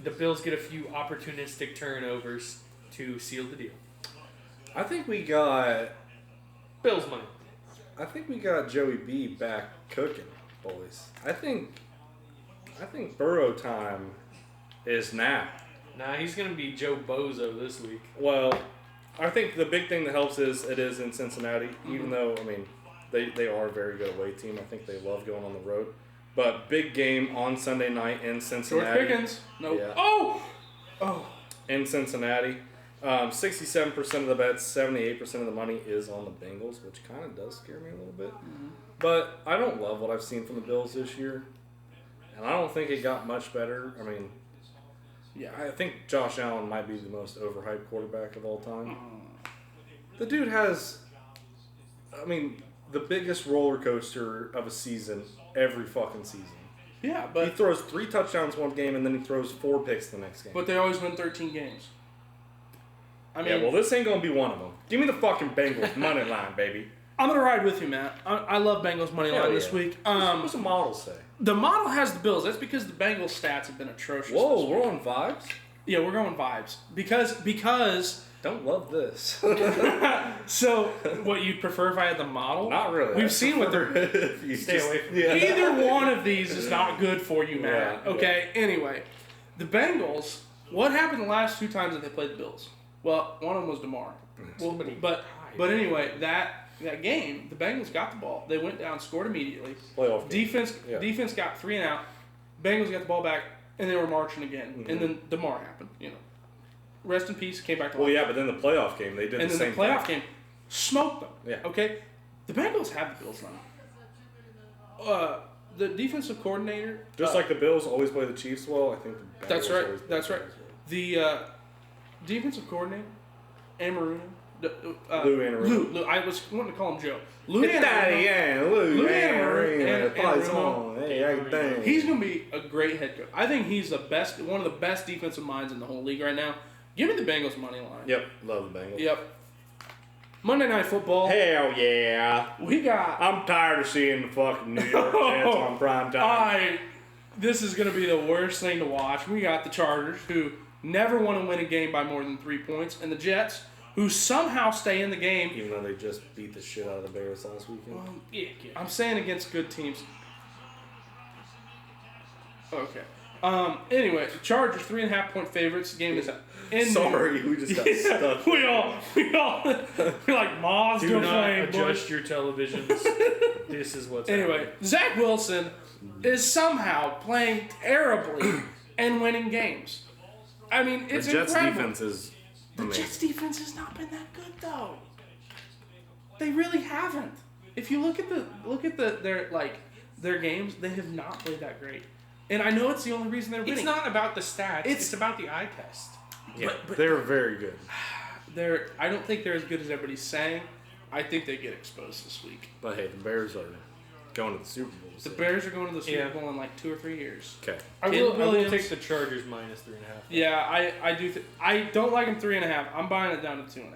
the Bills get a few opportunistic turnovers to seal the deal. I think we got Bills money. Joey B back cooking, boys. I think Burrow time is now. Nah, he's going to be Joe Bozo this week. Well, I think the big thing that helps is it is in Cincinnati, even though, I mean, they are a very good away team. I think they love going on the road. But big game on Sunday night in George Cincinnati. Pickens. Nope. Yeah. Oh! In Cincinnati. 67% of the bets, 78% of the money is on the Bengals, which kind of does scare me a little bit. Mm-hmm. But I don't love what I've seen from the Bills this year. And I don't think it got much better. I mean, yeah, I think Josh Allen might be the most overhyped quarterback of all time. The dude has, I mean, the biggest roller coaster of a season every fucking season. Yeah, He but throws 3 touchdowns one game and then he throws 4 picks the next game. they always win 13 games. I mean, Yeah, well, this ain't gonna be one of them. Give me the fucking Bengals money line, baby. I'm going to ride with you, Matt. I love Bengals money line Hell this yeah. week. What's the model say? The model has the Bills. That's because the Bengals stats have been atrocious. Whoa, this we're week. on vibes. Yeah, we're going vibes. Because Don't love this. so what you'd prefer if I had the model? Not really. We've seen what they're Stay away from yeah. Either one of these is not good for you, Matt. Yeah, Okay. Anyway, the Bengals. What happened the last 2 times that they played the Bills? Well, one of them was DeMar. Well, but anyway, that game, the Bengals got the ball. They went down, scored immediately. Playoff game. Defense got 3 and out. Bengals got the ball back, and they were marching again. Mm-hmm. And then DeMar happened. Rest in peace. Came back to Well, life. yeah, but then the playoff game, they did And the then same the playoff thing. game smoked them. Yeah. Okay. The Bengals have the Bills now. The defensive coordinator. Just like the Bills always play the Chiefs well, I think the Bengals That's right. always play That's the right. Bills well. The defensive coordinator, Amaruna. Lou Anarumo. Lou. I was wanting to call him Joe. Lou Lou Lou Anarumo. Anarumo. Hey, how you doing? He's going to be a great head coach. I think he's one of the best defensive minds in the whole league right now. Give me the Bengals money line. Yep, love the Bengals. Yep. Monday Night Football. Hell yeah. We got. I'm tired of seeing the fucking New York Jets on prime time. This is going to be the worst thing to watch. We got the Chargers, who never want to win a game by more than 3 points, and the Jets, who somehow stay in the game. Even though they just beat the shit out of the Bears last weekend. I'm saying against good teams. Okay. Anyway, the Chargers 3.5-point favorites. The game is in. Sorry, we just got stuck. We're like moths Do to a not flame. adjust your televisions. This is what's Anyway, happening. Zach Wilson is somehow playing terribly and winning games. I mean, it's The Jets' incredible. defense is The amazing. Jets' defense has not been that good though. They really haven't. If you look at their games, they have not played that great. And I know it's the only reason they're winning. It's not about the stats. It's- It's about the eye test. Yeah, they're very good. I don't think they're as good as everybody's saying. I think they get exposed this week. But hey, the Bears are going to the Super Bowl. The Bears are going to the Super Yeah. Bowl in like 2 or 3 years. Okay. I Caleb will Williams- take the Chargers minus 3.5. Yeah, I do. I don't like them 3.5. I'm buying it down to 2.5.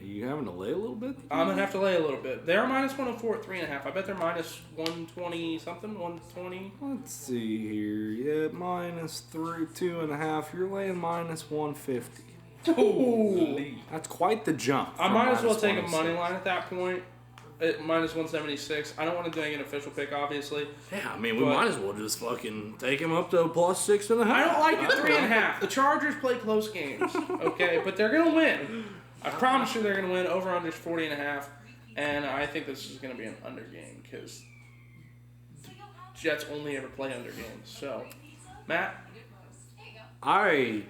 Are you having to lay a little bit? I'm gonna have to lay a little bit. They're minus 104 at 3.5. I bet they're minus 120 something. 120. Let's see here. Yeah, minus 2.5. You're laying minus 150. Ooh. That's quite the jump. I from might as well minus take a 106. money line at that point. At minus 176. I don't want to do an official pick, obviously. Yeah, I mean, we But- might as well just fucking take him up to plus 6.5. I don't like it 3.5. The Chargers play close games, okay, but they're gonna win. I promise you, they're gonna win. Over under 40.5, and I think this is gonna be an under game because the Jets only ever play under games. So, Matt, I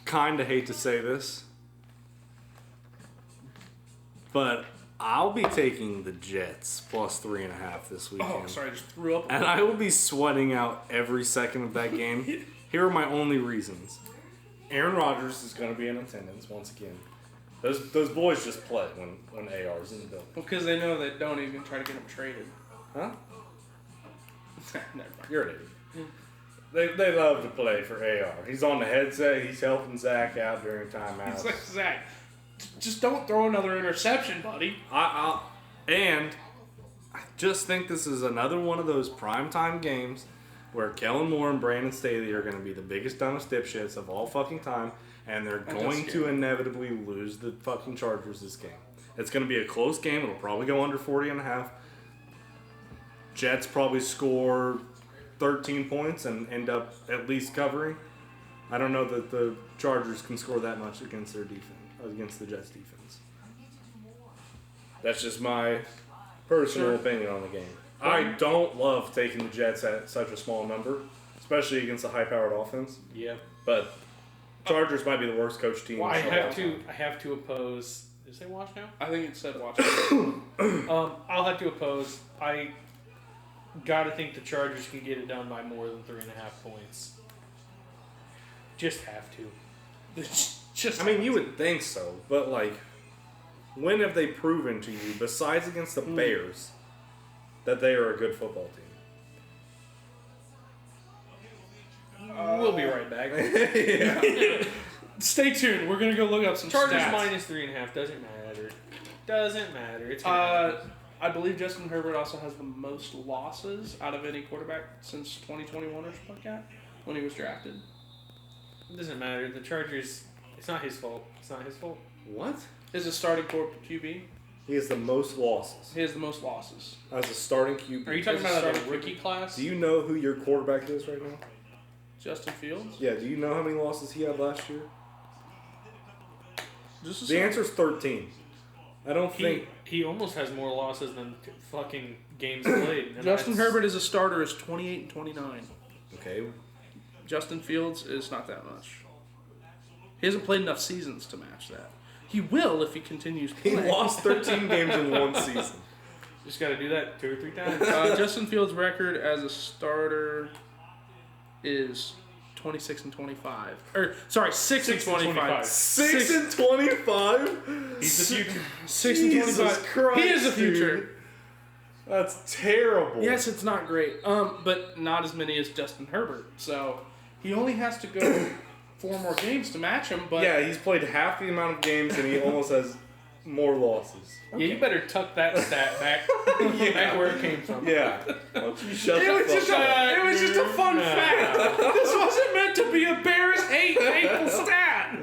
kind of hate to say this, but I'll be taking the Jets plus 3.5 this weekend. oh sorry, I just threw up. And I will be sweating out every second of that game. Here are my only reasons. Aaron Rodgers is going to be in attendance once again. Those boys just play when AR's in the building. Because they know they don't even try to get him traded. Huh? Never mind. You're an idiot. They love to play for AR. He's on the headset. He's helping Zach out during timeouts. It's like Zach, just don't throw another interception, buddy. And just think this is another one of those primetime games where Kellen Moore and Brandon Staley are going to be the biggest, dumbest dipshits of all fucking time, and they're going to inevitably lose the fucking Chargers this game. It's going to be a close game. It'll probably go under 40.5. Jets probably score 13 points and end up at least covering. I don't know that the Chargers can score that much against their defense, against the Jets defense. That's just my personal opinion on the game. I don't love taking the Jets at such a small number, especially against a high-powered offense. Yeah. But Chargers might be the worst coach team. Well, I have to oppose. Did it say watch now? I think it said watch. I'll have to oppose. I gotta think the Chargers can get it done by more than 3.5 points. Just have to. I mean, you would think so, but like, when have they proven to you, besides against the Bears, that they are a good football team? We'll be right back. Stay tuned. We're gonna go look up some Chargers stats. minus 3.5 doesn't matter. Doesn't matter. It's gonna happen. I believe Justin Herbert also has the most losses out of any quarterback since 2021 or something like that, when he was drafted. It doesn't matter. The Chargers. It's not his fault. It's not his fault. What? Is a starting QB. He has the most losses He has the most losses. as a starting QB. Are you talking As a about the starting rookie class? Do you know who your quarterback is right now? Justin Fields. Yeah, do you know how many losses he had last year? Just The answer is 13. I don't think... He almost has more losses than fucking games played. And Justin that's- Herbert as a starter is 28 and 29. Okay. Justin Fields is not that much. He hasn't played enough seasons to match that. He will if he continues He playing. lost 13 games in one season. Just got to do that 2 or 3 times. Justin Fields' record as a starter is 26 and 25. Or sorry, 6 and 25. 6 and 25? He's the future. 6 and Jesus 25. Christ, He is the future. dude. That's terrible. Yes, it's not great. But not as many as Justin Herbert. So he only has to go 4 more games to match him. But Yeah, he's played half the amount of games and he almost has more losses. Yeah, you better tuck that stat back, back where it came from. Yeah. Why don't you shut It the was, fuck just up? it was just a fun fact. This wasn't meant to be a Bears hateful stat.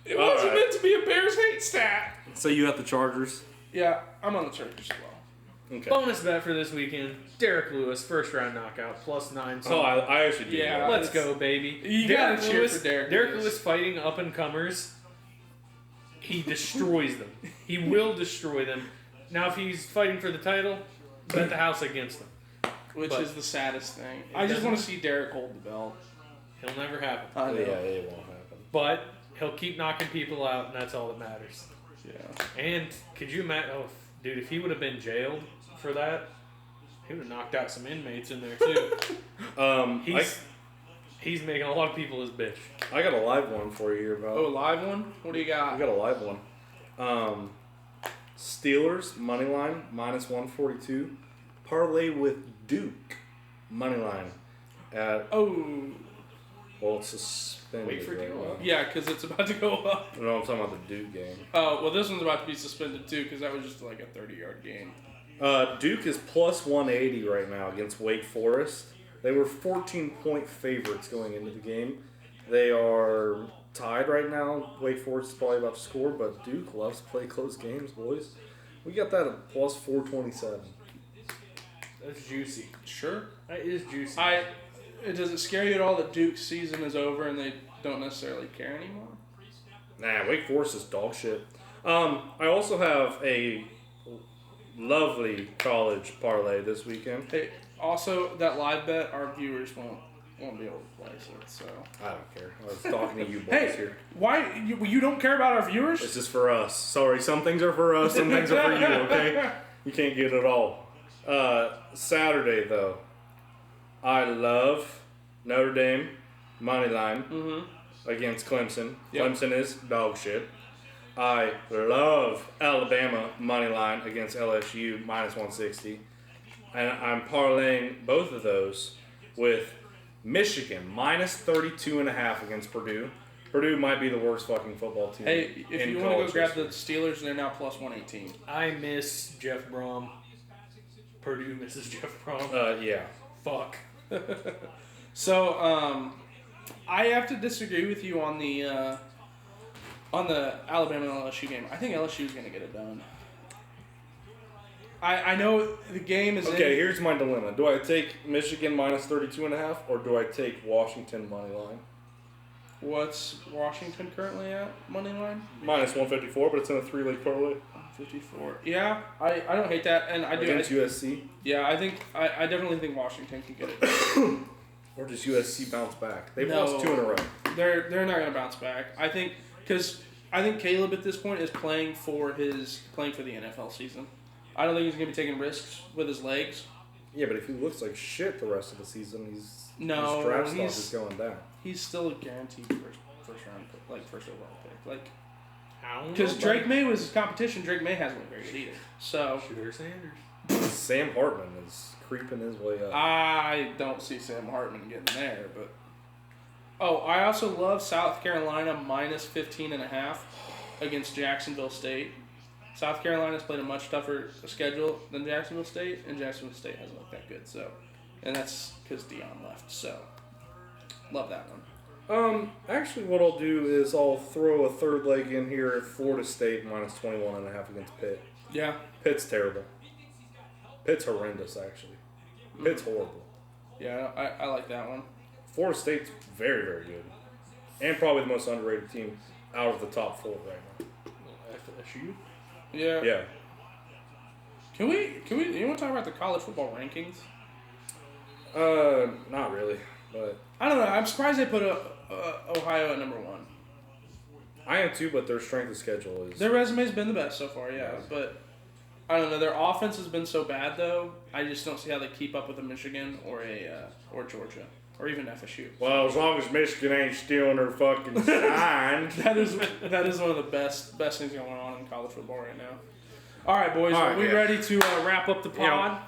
It wasn't right. meant to be a Bears hate stat. So you got the Chargers? Yeah, I'm on the Chargers as well. Okay. Bonus bet for this weekend: Derek Lewis, first round knockout, +9. Oh, I actually do. Yeah. know. Let's go, baby. You gotta cheer for Derek Lewis. Lewis fighting up and comers. He destroys them. He will destroy them. Now, if he's fighting for the title, bet the house against them. Which But- is the saddest thing. I just want to see Derek hold the belt. He'll never happen. I know. Yeah, it won't happen. But he'll keep knocking people out, and that's all that matters. Yeah. And could you imagine, dude, if he would have been jailed for that, he would have knocked out some inmates in there too. He's making a lot of people his bitch. I got a live one for you here, Val. Oh, live one? What do you I got? got a live one. Steelers money line -142. Parlay with Duke money line at Oh, it's suspended. Wait for it to right go now. up. yeah, because it's about to go up. No, I'm talking about the Duke game. Oh, well, this one's about to be suspended too because that was just like a 30-yard game. Duke is +180 right now against Wake Forest. They were 14-point favorites going into the game. They are tied right now. Wake Forest is probably about to score, but Duke loves to play close games, boys. We got that at +427. That's juicy. Sure. That is juicy. Does it scare you at all that Duke's season is over and they don't necessarily care anymore? Nah, Wake Forest is dog shit. I also have a lovely college parlay this weekend. Hey, also that live bet, our viewers won't be able to place it. So. I don't care. I was talking to you boys Hey, here. why you don't care about our viewers? This is for us. Sorry, some things are for us, some things are for you, okay? You can't get it all. Saturday, though, I love Notre Dame money line against Clemson. Yep. Clemson is dog shit. I love Alabama money line against LSU -160. And I'm parlaying both of those with Michigan -32.5 against Purdue. Purdue might be the worst fucking football team. Hey, if in you want to go college grab the history. Steelers, they're now +118. I miss Jeff Brom. Purdue misses Jeff Brom. Yeah. Fuck. So, I have to disagree with you on the Alabama and LSU game. I think LSU is going to get it done. I know the game is Okay, here's my dilemma. Do I take Michigan minus 32.5 or do I take Washington money line? What's Washington currently at money line? Minus 154, but it's in a 3-leg parlay 54. Yeah, I don't hate that, and I do. against USC. Yeah, I definitely think Washington can get it. Or does USC bounce back? They've No. lost 2 in a row. They're not gonna bounce back. I think because Caleb at this point is playing for the NFL season. I don't think he's gonna be taking risks with his legs. Yeah, but if he looks like shit the rest of the season, his No, draft stock he's- is going down. He's still a guaranteed first round, first overall pick. I don't know, Because Drake buddy. May was his competition. Drake May hasn't been very good either. So Shooter Sanders. Sam Hartman is creeping his way up. I don't see Sam Hartman getting there. But I also love South Carolina minus 15.5 against Jacksonville State. South Carolina's played a much tougher schedule than Jacksonville State, and Jacksonville State hasn't looked that good. So, and that's because Dion left. So, love that one. Actually, what I'll do is I'll throw a third leg in here at Florida State minus 21.5 against Pitt. Yeah. Pitt's terrible. Pitt's horrendous, actually. Pitt's horrible. Yeah, I like that one. Florida State's very, very good. And probably the most underrated team out of the top 4 right now. FSU. Yeah. Yeah. Can we? You want to talk about the college football rankings? Not really, but I don't know. I'm surprised they put Ohio at number 1. I am too. But their strength of schedule is Their resume's been the best so far, yeah. But I don't know. Their offense has been so bad though. I just don't see how they keep up with a Michigan or or Georgia or even FSU. well. As long as Michigan ain't stealing her fucking shine. That is one of the best things going on in college football right now. All right, boys. All Are right, we yeah. ready to wrap up the pod?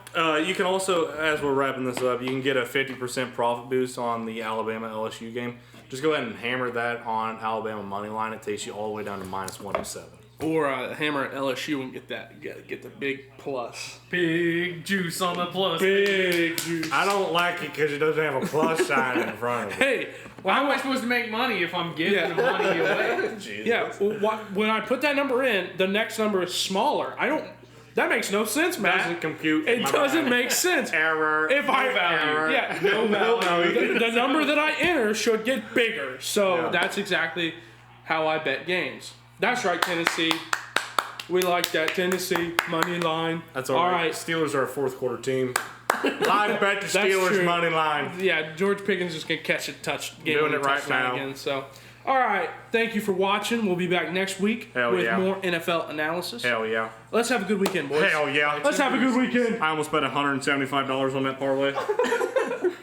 You can also, as we're wrapping this up, you can get a 50% profit boost on the Alabama LSU game. Just go ahead and hammer that on Alabama money line. It takes you all the way down to minus 107. Or hammer at LSU and get the big plus. Big juice on the plus. Big juice. I don't like it because it doesn't have a plus sign in front of it. Hey, Well, how am I supposed to make money if I'm giving the money away? yeah. When I put that number in, the next number is smaller. That makes no sense, Matt. Doesn't compute. It doesn't make sense. Error. If I Error. yeah, No value. the number that I enter should get bigger. So Yeah. that's exactly how I bet games. That's right, Tennessee. We like that. Tennessee money line. That's all right. Steelers are a fourth quarter team. I bet the That's Steelers true. money line. Yeah, George Pickens is gonna catch a Doing it right touchdown now. again. So, all right. Thank you for watching. We'll be back next week Hell with yeah. more NFL analysis. Hell yeah. Let's have a good weekend, boys. Hell yeah. Let's have a good weekend. I almost bet $175 on that parlay.